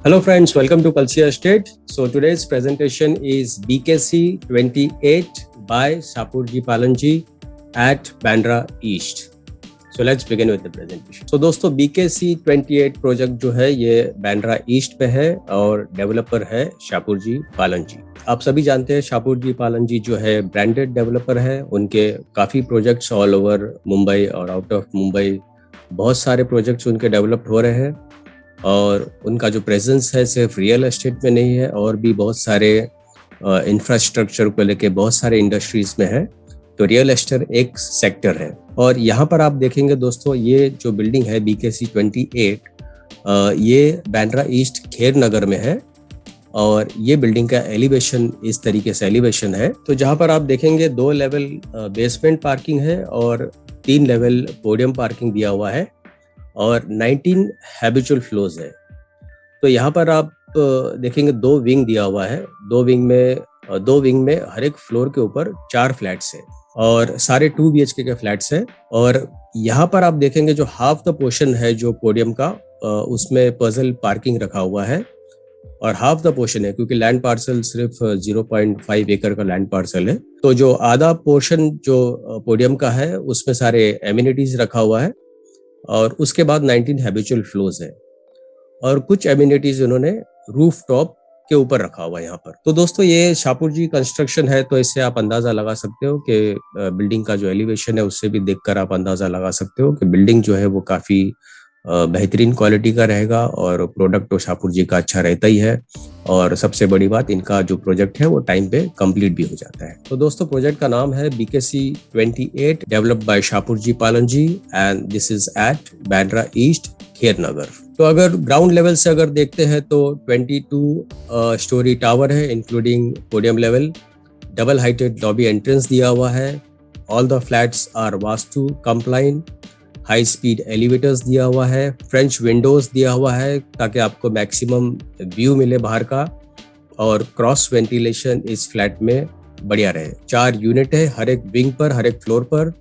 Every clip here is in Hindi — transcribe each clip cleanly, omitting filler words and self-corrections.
Hello friends, welcome to Palsia Estate. So today's presentation is BKC 28 by Shapurji Palanji at Bandra East. So let's begin with the presentation. So दोस्तों BKC 28 प्रोजेक्ट जो है ये बैंड्रा ईस्ट पे है और डेवलपर है शाहपुरजी पालनजी। आप सभी जानते हैं शाहपुरजी पालनजी जो है ब्रांडेड डेवलपर है। उनके काफ़ी प्रोजेक्ट्स ऑल ओवर मुंबई और आउट ऑफ मुंबई बहुत सारे प्रोजेक्ट्स उनके डेवलप हो रहे हैं और उनका जो प्रेजेंस है सिर्फ रियल एस्टेट में नहीं है और भी बहुत सारे इंफ्रास्ट्रक्चर को लेके बहुत सारे इंडस्ट्रीज में है। तो रियल एस्टेट एक सेक्टर है और यहाँ पर आप देखेंगे दोस्तों ये जो बिल्डिंग है BKC 28 ये बैंड्रा ईस्ट खेर नगर में है और ये बिल्डिंग का एलिवेशन इस तरीके से एलिवेशन है। तो जहाँ पर आप देखेंगे 2 लेवल बेसमेंट पार्किंग है और 3 लेवल पोडियम पार्किंग दिया हुआ है और 19 हैबिचुअल फ्लोर्स है। तो यहाँ पर आप देखेंगे 2 विंग दिया हुआ है। 2 विंग में हर एक फ्लोर के ऊपर 4 फ्लैट्स है और सारे 2 BHK के फ्लैट्स है। और यहाँ पर आप देखेंगे जो हाफ द पोर्शन है जो पोडियम का उसमें पर्सनल पार्किंग रखा हुआ है और हाफ द पोर्शन है क्योंकि लैंड पार्सल सिर्फ 0.5 एकड़ का लैंड पार्सल है। तो जो आधा पोर्शन जो पोडियम का है उसमें सारे एमिनिटीज रखा हुआ है और उसके बाद 19 हैबिचुअल फ्लोर्स है और कुछ एमिनिटीज उन्होंने रूफ टॉप के ऊपर रखा हुआ है यहाँ पर। तो दोस्तों ये शाहपुरजी कंस्ट्रक्शन है तो इससे आप अंदाजा लगा सकते हो कि बिल्डिंग का जो एलिवेशन है उससे भी देखकर आप अंदाजा लगा सकते हो कि बिल्डिंग जो है वो काफी बेहतरीन क्वालिटी का रहेगा और प्रोडक्ट तो शाहपुरजी का अच्छा रहता ही है और सबसे बड़ी बात इनका जो प्रोजेक्ट है वो टाइम पे कंप्लीट भी हो जाता है। तो दोस्तों प्रोजेक्ट का नाम है BKC 28 developed by Shapoorji Pallonji and this is at Bandra east Kher Nagar. तो अगर ग्राउंड लेवल से अगर देखते हैं तो 22 स्टोरी टावर है including podium level, double heighted lobby entrance दिया हुआ है, all the flats are vastu compliant, high speed elevators दिया हुआ है, फ्रेंच विंडोज दिया हुआ है ताकि आपको मैक्सिमम व्यू मिले बाहर का और क्रॉस वेंटिलेशन इस फ्लैट में बढ़िया रहे। 4 यूनिट है हर एक विंग पर, हर एक फ्लोर पर,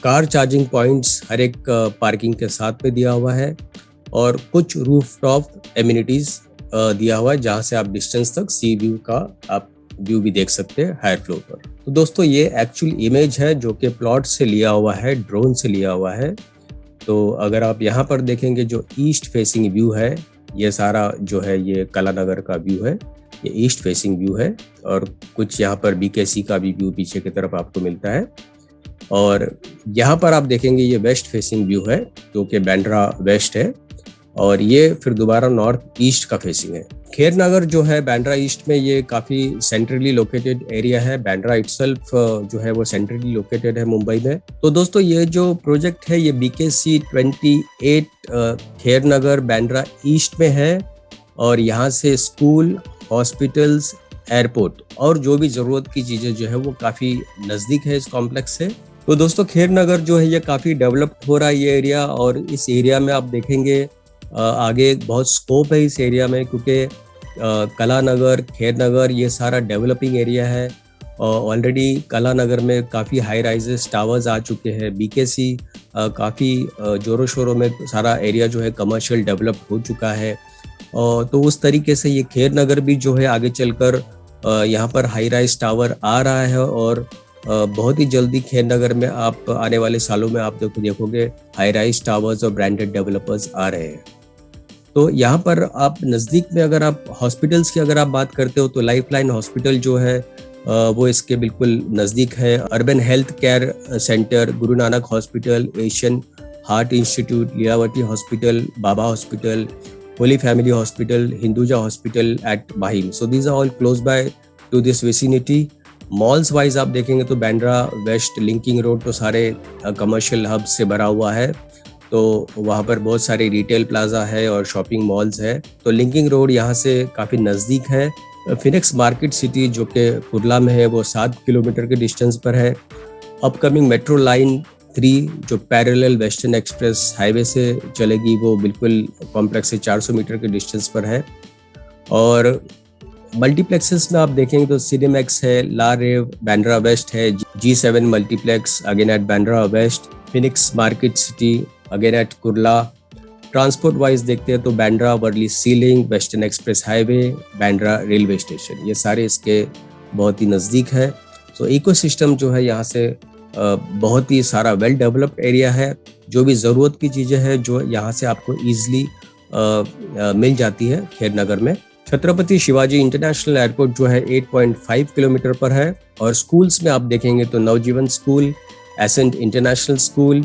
कार चार्जिंग पॉइंट्स हर एक पार्किंग के साथ में दिया हुआ है और कुछ रूफ टॉप एमिनिटीज दिया हुआ है जहां से आप डिस्टेंस तक सी व्यू का आप व्यू भी देख सकते हैं हायर फ्लोर पर। तो दोस्तों ये एक्चुअल इमेज है जो कि प्लॉट से लिया हुआ है, ड्रोन से लिया हुआ है। तो अगर आप यहाँ पर देखेंगे जो ईस्ट फेसिंग व्यू है ये सारा जो है ये कलानगर का व्यू है, ये ईस्ट फेसिंग व्यू है और कुछ यहाँ पर BKC का भी व्यू पीछे की तरफ आपको मिलता है और यहाँ पर आप देखेंगे ये वेस्ट फेसिंग व्यू है जो कि बैंड्रा वेस्ट है और ये फिर दोबारा नॉर्थ ईस्ट का फेसिंग है। खेर नगर जो है बैंड्रा ईस्ट में ये काफ़ी सेंट्रली लोकेटेड एरिया है। बैंड्रा इटसेल्फ जो है वो सेंट्रली लोकेटेड है मुंबई में। तो दोस्तों ये जो प्रोजेक्ट है ये BKC 28 खेर नगर बैंड्रा ईस्ट में है और यहाँ से स्कूल, हॉस्पिटल्स, एयरपोर्ट और जो भी ज़रूरत की चीज़ें जो है वो काफ़ी नज़दीक है इस कॉम्प्लेक्स से। तो दोस्तों खेर नगर जो है ये काफ़ी डेवलप्ड हो रहा है ये एरिया और इस एरिया में आप देखेंगे आगे बहुत स्कोप है इस एरिया में क्योंकि कलानगर, खेर नगर ये सारा डेवलपिंग एरिया है। ऑलरेडी कलानगर में काफ़ी हाई राइजेस टावर्स आ चुके हैं। BKC काफ़ी ज़ोरों शोरों में सारा एरिया जो है कमर्शियल डेवलप हो चुका है तो उस तरीके से ये खेर नगर भी जो है आगे चलकर यहाँ पर हाई राइज टावर आ रहा है और बहुत ही जल्दी खेर नगर में आप आने वाले सालों में आप देखोगे हाई राइज टावर्स और ब्रांडेड डेवलपर्स आ रहे हैं। तो यहाँ पर आप नज़दीक में अगर आप हॉस्पिटल्स की अगर आप बात करते हो तो लाइफलाइन हॉस्पिटल जो है वो इसके बिल्कुल नज़दीक है। Urban health care centre, Guru Nanak hospital, Asian heart institute, Lilavati hospital, Baba hospital, holy family hospital, Hinduja hospital at Mahim. So these are all close by to this vicinity. Malls wise आप देखेंगे तो बैंड्रा वेस्ट, लिंकिंग रोड तो सारे कमर्शियल हब से भरा हुआ है तो वहाँ पर बहुत सारे रिटेल प्लाजा है और शॉपिंग मॉल्स है। तो लिंकिंग रोड यहाँ से काफ़ी नज़दीक है। फिनिक्स मार्केट सिटी जो कि कुर्ला में है वो 7 किलोमीटर के डिस्टेंस पर है। अपकमिंग मेट्रो लाइन 3 जो पैरेलल वेस्टर्न एक्सप्रेस हाईवे से चलेगी वो बिल्कुल कॉम्प्लेक्स से 400 मीटर के डिस्टेंस पर है। और मल्टीप्लेक्सेस में आप देखेंगे तो सिनेमैक्स है, ला रेव बैंड्रा वेस्ट है, G7 multiplex again at Bandra west, Phoenix market city again at Kurla, transport wise देखते हैं तो Bandra Worli sea link, western express highway, Bandra railway station, ये सारे इसके बहुत ही नज़दीक है। सो इकोसिस्टम जो है यहाँ से बहुत ही सारा वेल डेवलप्ड एरिया है। जो भी ज़रूरत की चीज़ें हैं जो यहाँ से आपको ईजिली मिल जाती है खेरनगर में। छत्रपति शिवाजी इंटरनेशनल एयरपोर्ट जो है 8.5 किलोमीटर पर है। और स्कूल्स में आप देखेंगे तो Navjeevan school, Ascent international school,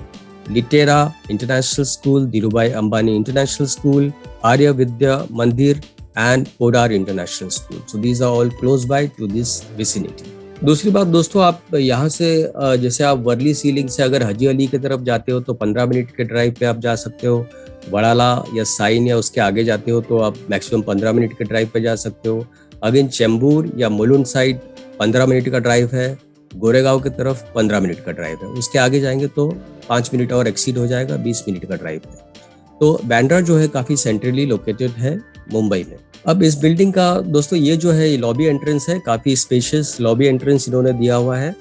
Litera international school, Dhirubhai Ambani international school, Arya Vidya Mandir and Podar international school. So these are all close by to this vicinity. दूसरी बात दोस्तों, आप यहाँ से जैसे आप वर्ली सी लिंक से अगर हाजी अली की तरफ जाते हो तो 15 मिनट के ड्राइव पे आप जा सकते हो। वड़ाला या साइन या उसके आगे जाते हो तो आप मैक्सिमम 15 मिनट के ड्राइव पे जा सकते हो। अगेन चेंबूर या मुलुंड साइड 15 मिनट का ड्राइव है। गोरेगांव की तरफ 15 मिनट का ड्राइव है। उसके आगे जाएंगे तो 5 मिनट और एक्सीड हो जाएगा, 20 मिनट का ड्राइव है। तो बांद्रा जो है काफ़ी सेंट्रली लोकेटेड है मुंबई में। अब इस बिल्डिंग का दोस्तों ये जो है लॉबी एंट्रेंस है, काफ़ी स्पेशियस लॉबी एंट्रेंस इन्होंने दिया हुआ है।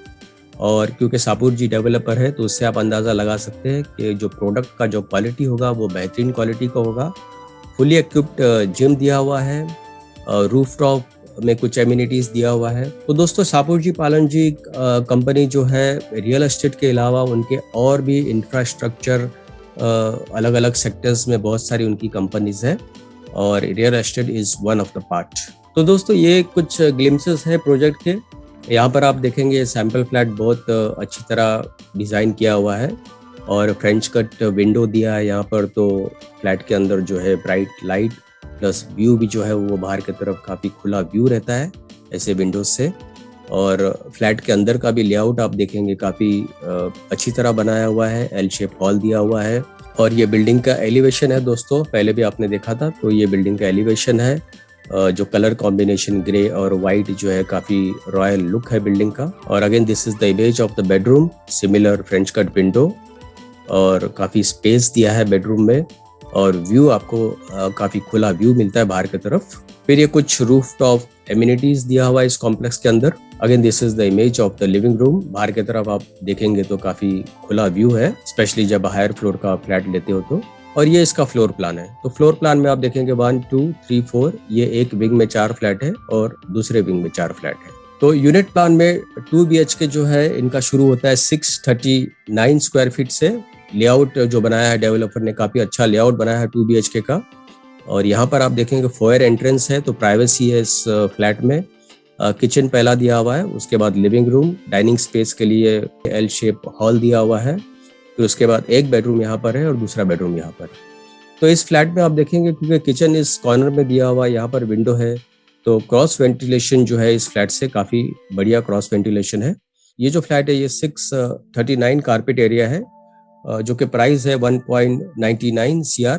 और क्योंकि सापुर जी डेवलपर है तो उससे आप अंदाज़ा लगा सकते हैं कि जो प्रोडक्ट का जो क्वालिटी होगा वो बेहतरीन क्वालिटी का होगा। फुली इक्विप्ड जिम दिया हुआ है, रूफ टॉप में कुछ एमिनिटीज़ दिया हुआ है। तो दोस्तों सापुर जी पालन जी कंपनी जो है रियल एस्टेट के अलावा उनके और भी इंफ्रास्ट्रक्चर अलग अलग सेक्टर्स में बहुत सारी उनकी कंपनीज है और real estate is one of the part. तो दोस्तों ये कुछ ग्लिम्सेस है प्रोजेक्ट के। यहाँ पर आप देखेंगे सैम्पल फ्लैट बहुत अच्छी तरह डिज़ाइन किया हुआ है और फ्रेंच कट विंडो दिया है यहाँ पर। तो फ्लैट के अंदर जो है ब्राइट लाइट प्लस व्यू भी जो है वो बाहर की तरफ काफ़ी खुला व्यू रहता है ऐसे विंडोज से। और फ्लैट के अंदर का भी लेआउट आप देखेंगे काफ़ी अच्छी तरह बनाया हुआ है, एल शेप हॉल दिया हुआ है। और ये बिल्डिंग का एलिवेशन है दोस्तों, पहले भी आपने देखा था। तो ये बिल्डिंग का एलिवेशन है, जो कलर कॉम्बिनेशन ग्रे और वाइट जो है काफ़ी रॉयल लुक है बिल्डिंग का। और again this is the image of the bedroom, similar French cut window और काफ़ी स्पेस दिया है बेडरूम में और व्यू आपको काफ़ी खुला व्यू मिलता है बाहर की तरफ। फिर ये कुछ रूफ टॉप एमिनिटीज दिया हुआ है इस कॉम्प्लेक्स के अंदर। Again this is the image of the living room, बाहर की तरफ आप देखेंगे तो काफ़ी खुला व्यू है, स्पेशली जब हायर फ्लोर का फ्लैट लेते हो तो। और ये इसका फ्लोर प्लान है। तो फ्लोर प्लान में आप देखेंगे 1 2 3 4, ये एक विंग में 4 फ्लैट है और दूसरे विंग में 4 फ्लैट है। तो यूनिट प्लान में 2 BHK जो है इनका शुरू होता है 639 स्क्वायर फीट से। लेआउट जो बनाया है डेवलपर ने, काफ़ी अच्छा लेआउट बनाया है 2 BHK का। और यहाँ पर आप देखेंगे फोयर एंट्रेंस है तो प्राइवेसी है इस फ्लैट में। किचन पहला दिया हुआ है, उसके बाद लिविंग रूम, डाइनिंग स्पेस के लिए एल शेप हॉल दिया हुआ है। फिर उसके बाद एक बेडरूम यहाँ पर है और दूसरा बेडरूम यहाँ पर। तो इस फ्लैट में आप देखेंगे क्योंकि किचन इस कॉर्नर में दिया हुआ है, यहाँ पर विंडो है तो क्रॉस वेंटिलेशन जो है इस फ्लैट से काफ़ी बढ़िया क्रॉस वेंटिलेशन है। ये जो फ्लैट है ये 639 कारपेट एरिया है, जो कि प्राइस है 1.99 CR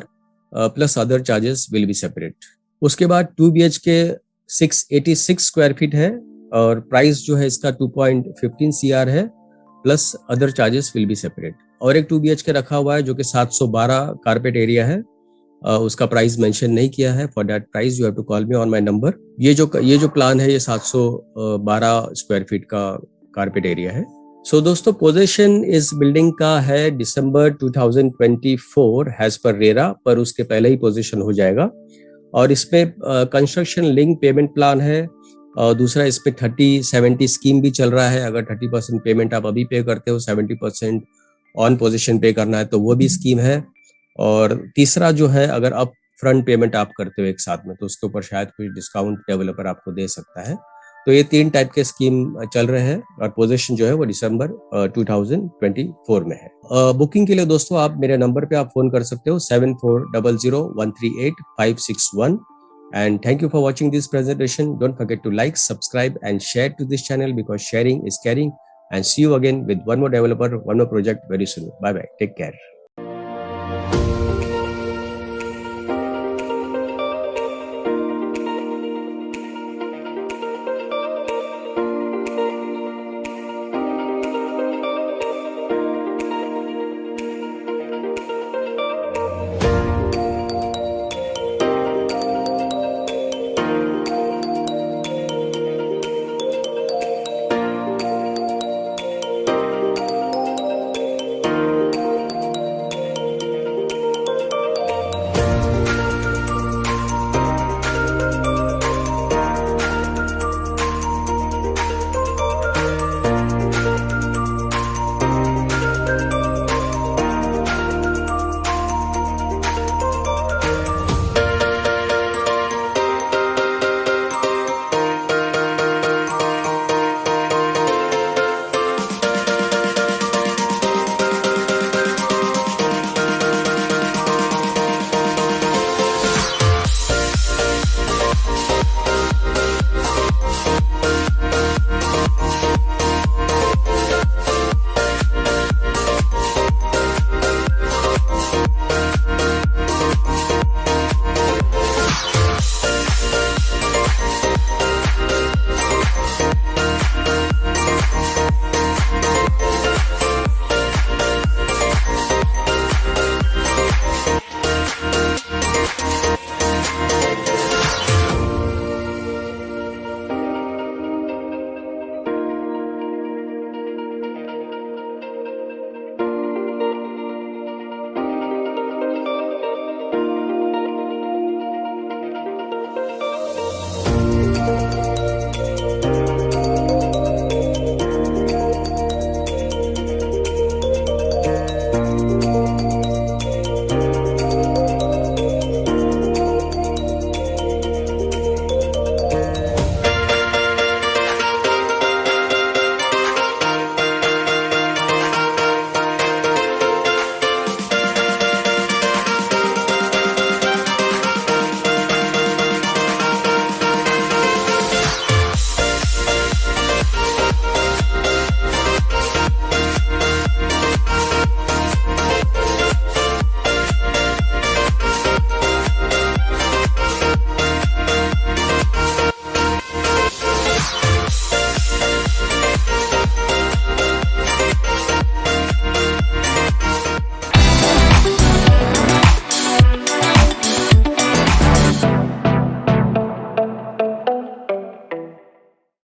plus other charges will be separate. उसके बाद 2 BHK 686 स्क्वायर फीट है और प्राइस जो है इसका 2.15 CR है plus other charges will be separate. और एक 2 BHK रखा हुआ है जो कि 712 कारपेट एरिया है, उसका प्राइस मेंशन नहीं किया है। For that price you have to call me on my number. ये जो प्लान है ये 712 स्क्वायर फीट का कारपेट एरिया है। सो दोस्तों पोजीशन इस बिल्डिंग का है दिसंबर 2024 हैज पर रेरा, पर उसके पहले ही पोजीशन हो जाएगा। और इसमें कंस्ट्रक्शन लिंक पेमेंट प्लान है और दूसरा इस पे 30-70 स्कीम भी चल रहा है। अगर 30% पेमेंट आप अभी पे करते हो, 70% ऑन पोजीशन पे करना है तो वो भी स्कीम है। और तीसरा जो है अगर अप फ्रंट पेमेंट आप करते हो एक साथ में तो उसके ऊपर शायद कुछ डिस्काउंट डेवलपर आपको दे सकता है। तो ये 3 टाइप के स्कीम चल रहे हैं और पोजीशन जो है वो दिसंबर 2024 में है। बुकिंग के लिए दोस्तों आप मेरे नंबर पे आप फोन कर सकते हो 7400138561। And thank you for watching this presentation. Don't forget to like, subscribe and share to this channel because sharing is caring. And see you again with one more developer, one more project very soon. Bye bye. Take care.